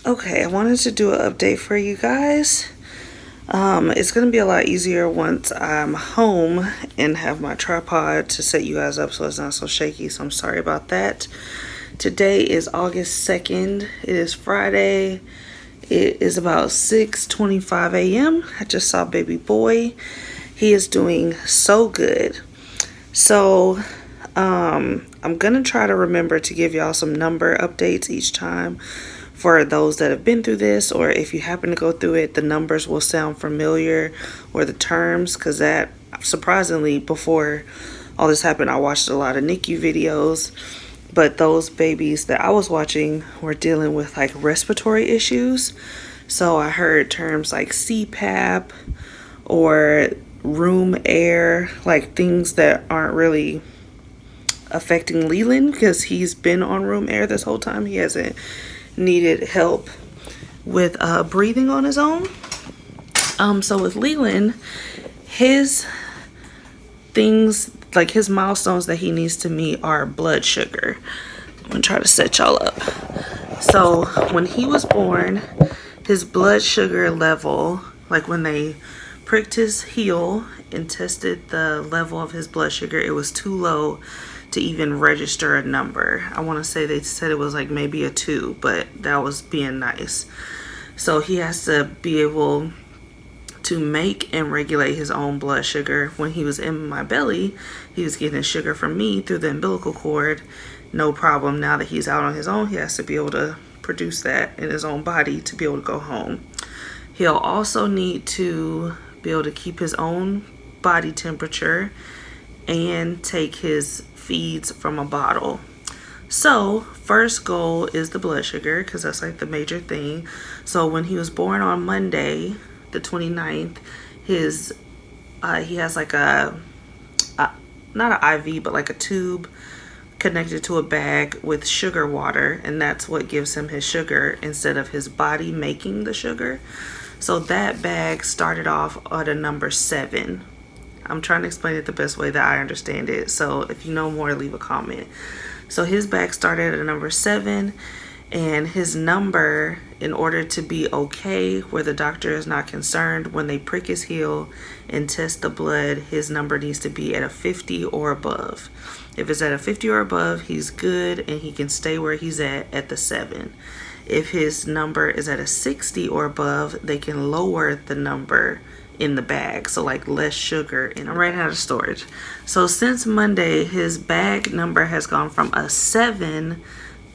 Okay, I wanted to do an update for you guys. It's gonna be a lot easier once I'm home and have my tripod to set you guys up so it's not so shaky. So I'm sorry about that. Today is August 2nd. It is Friday. It is about 6:25 a.m. I just saw baby boy. He is doing so good. So I'm gonna try to remember to give y'all some number updates each time for those that have been through this, or if you happen to go through it, the numbers will sound familiar, or the terms, because that surprisingly, before all this happened, I watched a lot of Nicu videos, but those babies that I was watching were dealing with like respiratory issues. So I heard terms like CPAP or room air, like things that aren't really affecting Leland because he's been on room air this whole time. He hasn't needed help with breathing on his own. So with Leland, his things, like his milestones that he needs to meet are blood sugar. I'm gonna try to set y'all up. So when he was born, his blood sugar level, like when they pricked his heel and tested the level of his blood sugar, it was too low to even register a number. I want to say they said it was like maybe a 2, but that was being nice. So he has to be able to make and regulate his own blood sugar. When he was in my belly, he was getting sugar from me through the umbilical cord, no problem. Now that he's out on his own, he has to be able to produce that in his own body to be able to go home. He'll also need to be able to keep his own body temperature and take his feeds from a bottle. So first goal is the blood sugar, because that's like the major thing. So when he was born on Monday the 29th, his he has like a not an IV, but like a tube connected to a bag with sugar water, and that's what gives him his sugar instead of his body making the sugar. So that bag started off at a number 7. I'm trying to explain it the best way that I understand it. So if you know more, leave a comment. So his bag started at a number 7, and his number, in order to be okay, where the doctor is not concerned, when they prick his heel and test the blood, his number needs to be at a 50 or above. If it's at a 50 or above, he's good and he can stay where he's at the 7. If his number is at a 60 or above, they can lower the number in the bag, so like less sugar. And I'm right out of storage. So since Monday, his bag number has gone from a 7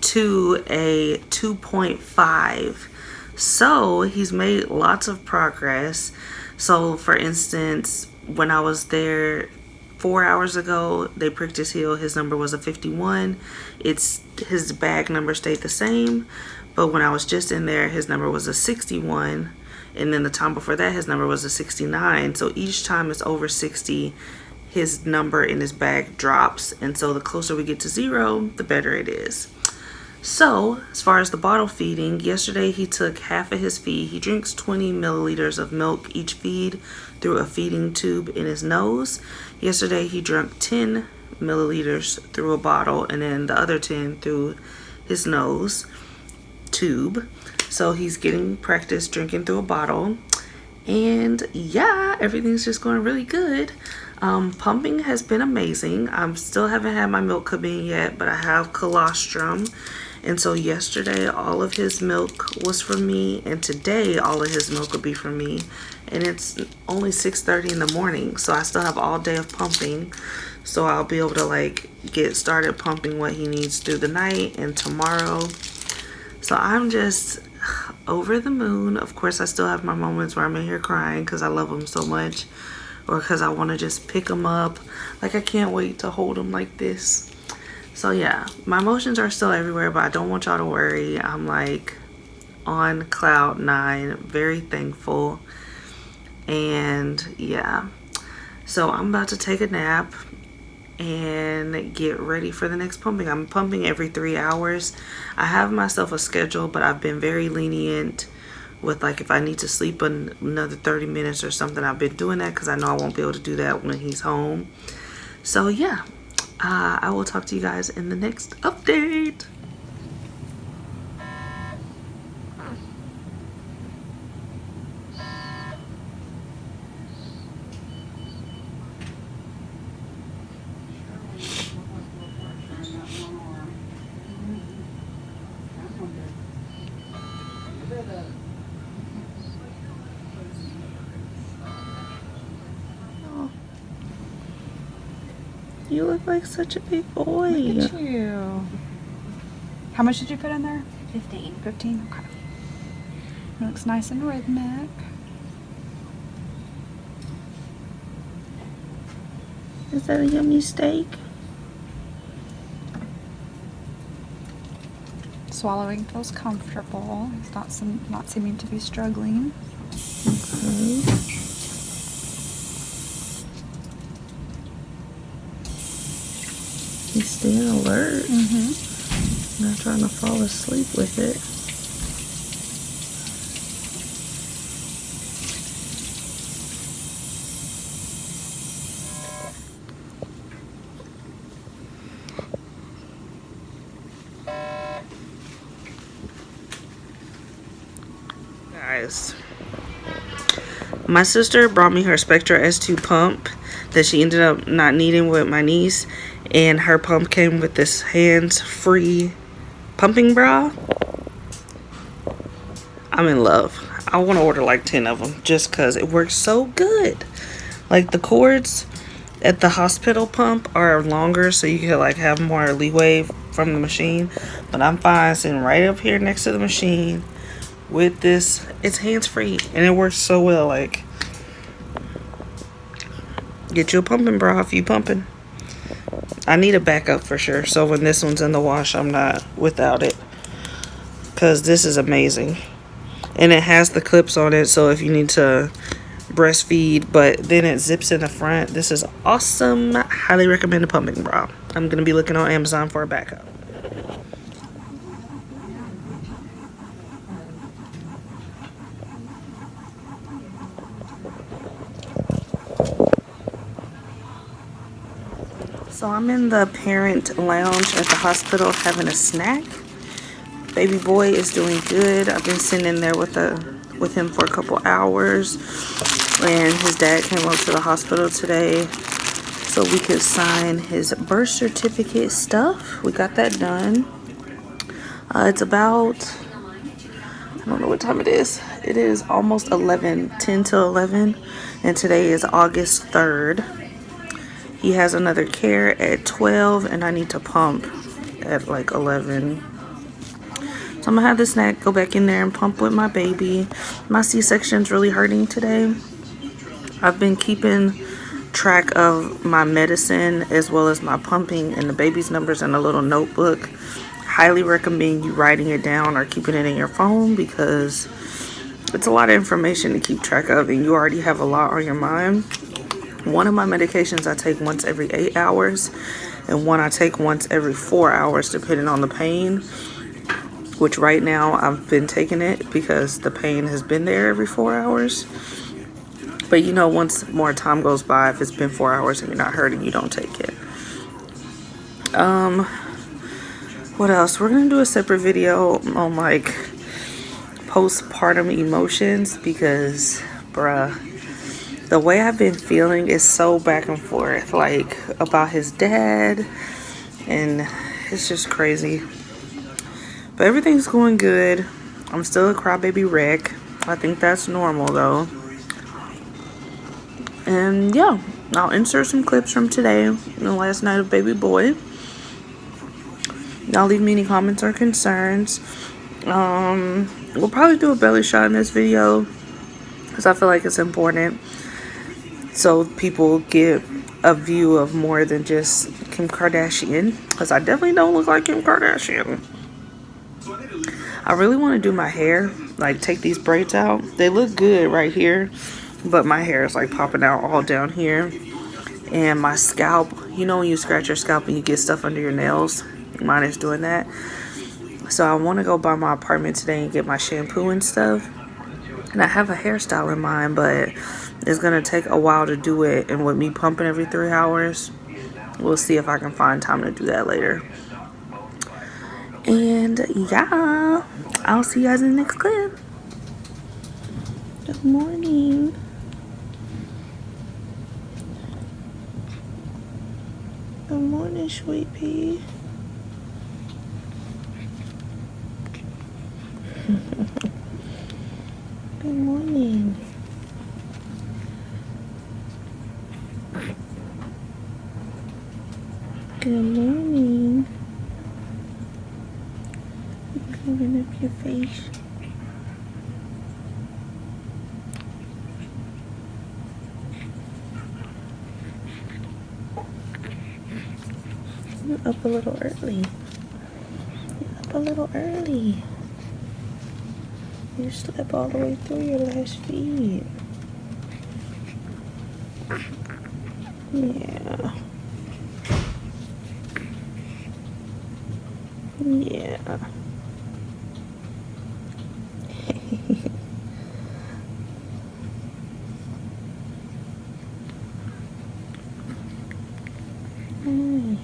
to a 2.5. So he's made lots of progress. So for instance, when I was there 4 hours ago, they pricked his heel, his number was a 51. His bag number stayed the same, but when I was just in there, his number was a 61. And then the time before that, his number was a 69. So each time it's over 60, his number in his bag drops. And so the closer we get to 0, the better it is. So as far as the bottle feeding, yesterday he took half of his feed. He drinks 20 milliliters of milk each feed through a feeding tube in his nose. Yesterday he drank 10 milliliters through a bottle, and then the other 10 through his nose tube. So he's getting practice drinking through a bottle. And yeah, everything's just going really good. Pumping has been amazing. I still haven't had my milk come in yet, but I have colostrum. And so yesterday all of his milk was for me, and today all of his milk will be for me. And it's only 6:30 in the morning, so I still have all day of pumping. So I'll be able to like get started pumping what he needs through the night and tomorrow. So I'm just over the moon. Of course, I still have my moments where I'm in here crying because I love him so much, or because I want to just pick him up. Like, I can't wait to hold him like this. So yeah, my emotions are still everywhere, but I don't want y'all to worry. I'm like on cloud 9, very thankful. And yeah, so I'm about to take a nap and get ready for the next pumping. I'm pumping every 3 hours. I have myself a schedule, but I've been very lenient with like if I need to sleep another 30 minutes or something. I've been doing that because I know I won't be able to do that when he's home. So yeah, I will talk to you guys in the next update. You look like such a big boy. Look at you. How much did you put in there? 15. 15? Okay. It looks nice and rhythmic. Is that a yummy steak? Swallowing feels comfortable. It's not seeming to be struggling. Okay. He's staying alert. Not trying to fall asleep with it. Guys, my sister brought me her Spectra S2 pump that she ended up not needing with my niece, and her pump came with this hands-free pumping bra. I'm in love. I want to order like 10 of them just because it works so good. Like the cords at the hospital pump are longer, so you can like have more leeway from the machine, but I'm fine sitting right up here next to the machine with this. It's hands-free and it works so well. Like, get you a pumping bra if you pumping. I need a backup for sure, so when this one's in the wash, I'm not without it, because this is amazing. And it has the clips on it, so if you need to breastfeed, but then it zips in the front. This is awesome. Highly recommend a pumping bra. I'm gonna be looking on Amazon for a backup. So I'm in the parent lounge at the hospital having a snack. Baby boy is doing good. I've been sitting in there with him for a couple hours, and his dad came up to the hospital today so we could sign his birth certificate stuff. We got that done. It's about, I don't know what time it is. It is almost 10 till 11, and today is August 3rd. He has another care at 12, and I need to pump at like 11. So I'm gonna have the snack, go back in there and pump with my baby. My C-section's really hurting today. I've been keeping track of my medicine as well as my pumping and the baby's numbers in a little notebook. Highly recommend you writing it down or keeping it in your phone, because it's a lot of information to keep track of and you already have a lot on your mind. One of my medications I take once every 8 hours, and one I take once every 4 hours depending on the pain, which right now I've been taking it because the pain has been there every 4 hours. But you know, once more time goes by, if it's been 4 hours and you're not hurting, you don't take it. What else? We're gonna do a separate video on like postpartum emotions, because bruh, the way I've been feeling is so back and forth, like about his dad, and it's just crazy. But everything's going good. I'm still a crybaby wreck. I think that's normal though. And yeah, I'll insert some clips from today and the last night of baby boy. Y'all leave me any comments or concerns. We'll probably do a belly shot in this video because I feel like it's important, so people get a view of more than just Kim Kardashian, because I definitely don't look like Kim Kardashian. I really want to do my hair, like take these braids out. They look good right here, but my hair is like popping out all down here. And my scalp, you know when you scratch your scalp and you get stuff under your nails? Mine is doing that. So I want to go by my apartment today and get my shampoo and stuff. And I have a hairstyle in mind, but it's going to take a while to do it. And with me pumping every 3 hours, we'll see if I can find time to do that later. And yeah, I'll see you guys in the next clip. Good morning. Good morning, sweet pea. Good morning. Good morning. Covering up your face. You're up a little early. You're up a little early. You slept all the way through your last feed. Yeah. Yeah. Mm.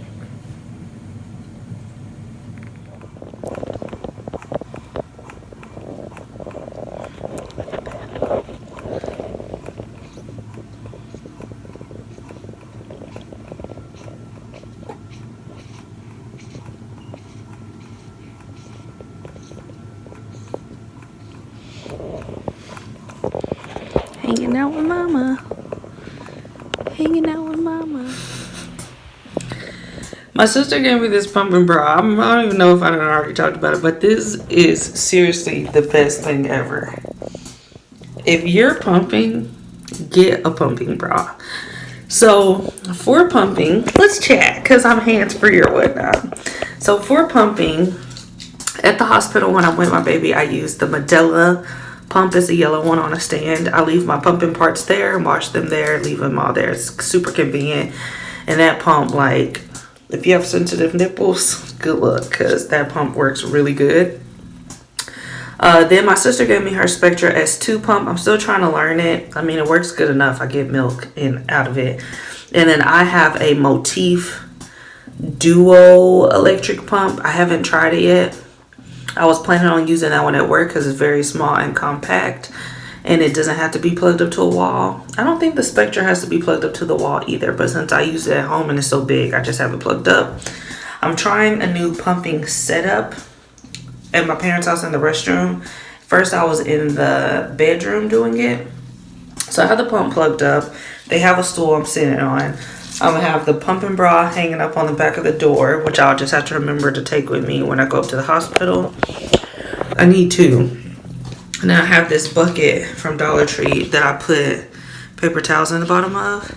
Hanging out with mama. Hanging out with mama. My sister gave me this pumping bra. I don't even know if I done already talked about it, but this is seriously the best thing ever. If you're pumping, get a pumping bra. So for pumping, let's chat because I'm hands-free or whatnot. So for pumping, at the hospital when I'm with my baby, I use the Medela pump. Is a yellow one on a stand. I leave my pumping parts there and wash them there, leave them all there. It's super convenient. And that pump, like, if you have sensitive nipples, good luck because that pump works really good. Then my sister gave me her Spectra S2 pump. I'm still trying to learn it. I mean, it works good enough. I get milk out of it. And then I have a Motif Duo electric pump. I haven't tried it yet. I was planning on using that one at work because it's very small and compact. And it doesn't have to be plugged up to a wall. I don't think the Spectra has to be plugged up to the wall either. But since I use it at home and it's so big, I just have it plugged up. I'm trying a new pumping setup at my parents' house in the restroom. First, I was in the bedroom doing it. So I have the pump plugged up. They have a stool I'm sitting on. I'm gonna have the pumping bra hanging up on the back of the door, which I'll just have to remember to take with me when I go up to the hospital. I need to. And I have this bucket from Dollar Tree that I put paper towels in the bottom of.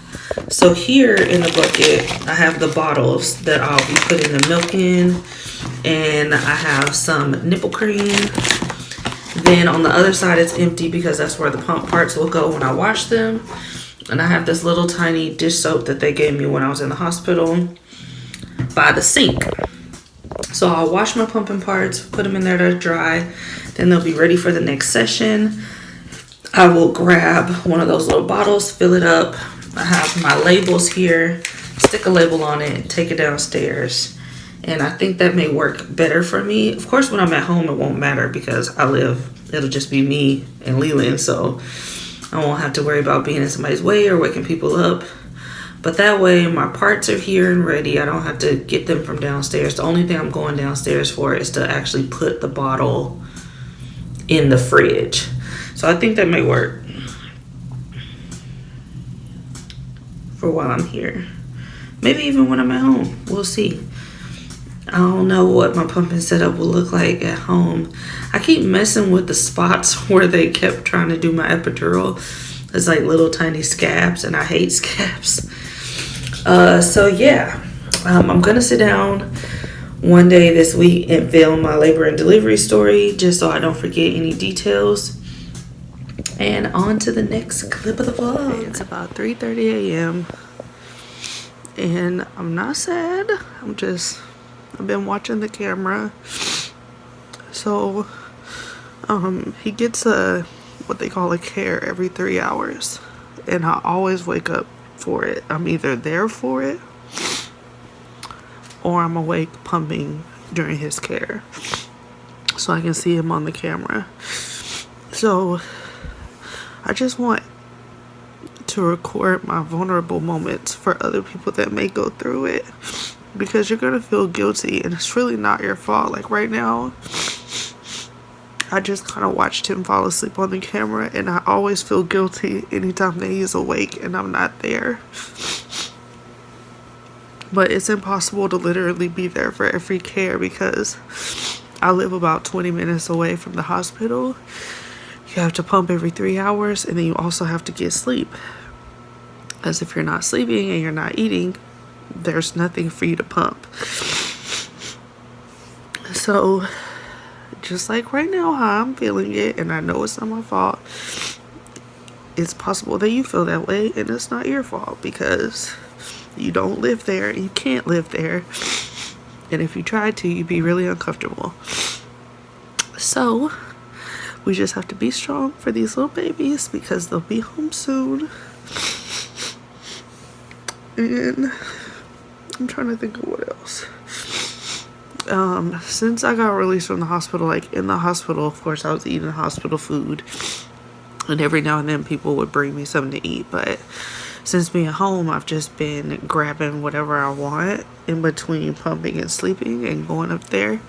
So here in the bucket, I have the bottles that I'll be putting the milk in. And I have some nipple cream. Then on the other side, it's empty because that's where the pump parts will go when I wash them. And I have this little tiny dish soap that they gave me when I was in the hospital by the sink. So I'll wash my pumping parts, put them in there to dry. Then they'll be ready for the next session. I will grab one of those little bottles, fill it up. I have my labels here, stick a label on it, take it downstairs. And I think that may work better for me. Of course, when I'm at home, it won't matter because it'll just be me and Leland. So I won't have to worry about being in somebody's way or waking people up. But that way, my parts are here and ready. I don't have to get them from downstairs. The only thing I'm going downstairs for is to actually put the bottle in the fridge. So I think that may work for while I'm here. Maybe even when I'm at home. We'll see. I don't know what my pumping setup will look like at home. I keep messing with the spots where they kept trying to do my epidural. It's like little tiny scabs and I hate scabs. So yeah, I'm gonna sit down one day this week and film my labor and delivery story just so I don't forget any details. And on to the next clip of the vlog. It's about 3:30 a.m. and I'm not sad. I've been watching the camera. So he gets what they call a care every 3 hours, and I always wake up for it. I'm either there for it or I'm awake pumping during his care, so I can see him on the camera. So I just want to record my vulnerable moments for other people that may go through it, because you're gonna feel guilty and it's really not your fault. Like right now, I just kind of watched him fall asleep on the camera, and I always feel guilty anytime that he's awake and I'm not there. But it's impossible to literally be there for every care, because I live about 20 minutes away from the hospital. You have to pump every 3 hours, and then you also have to get sleep. As if you're not sleeping and you're not eating, there's nothing for you to pump. So just like right now, how I'm feeling it, and I know it's not my fault, it's possible that you feel that way, and it's not your fault, because you don't live there, you can't live there, and if you tried to, you'd be really uncomfortable. So we just have to be strong for these little babies, because they'll be home soon. And I'm trying to think of what else. Since I got released from the hospital, like in the hospital, of course, I was eating hospital food, and every now and then people would bring me something to eat. But since being home, I've just been grabbing whatever I want in between pumping and sleeping and going up there.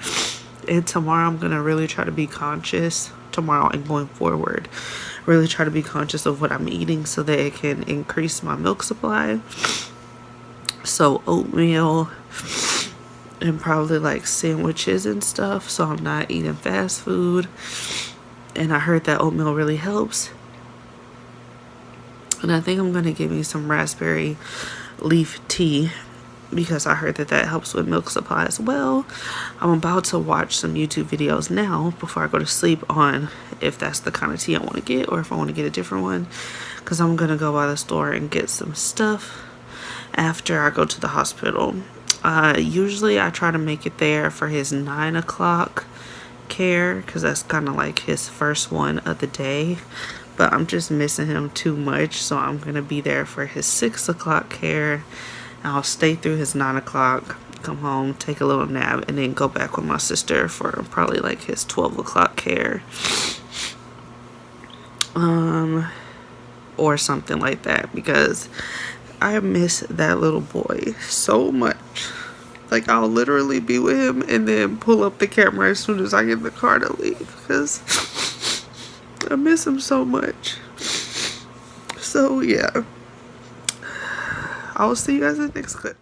And tomorrow I'm gonna really try to be conscious, tomorrow and going forward, really try to be conscious of what I'm eating so that it can increase my milk supply. So oatmeal and probably like sandwiches and stuff, so I'm not eating fast food. And I heard that oatmeal really helps. And I think I'm gonna give me some raspberry leaf tea, because I heard that that helps with milk supply as well. I'm about to watch some YouTube videos now before I go to sleep on if that's the kind of tea I want to get, or if I want to get a different one, because I'm gonna go by the store and get some stuff after I go to the hospital. Usually I try to make it there for his 9 o'clock care, because that's kind of like his first one of the day, but I'm just missing him too much, so I'm gonna be there for his 6 o'clock care. I'll stay through his 9 o'clock, come home, take a little nap, and then go back with my sister for probably like his 12 o'clock care, or something like that, because I miss that little boy so much. Like, I'll literally be with him and then pull up the camera as soon as I get in the car to leave, because I miss him so much. So yeah, I'll see you guys in the next clip.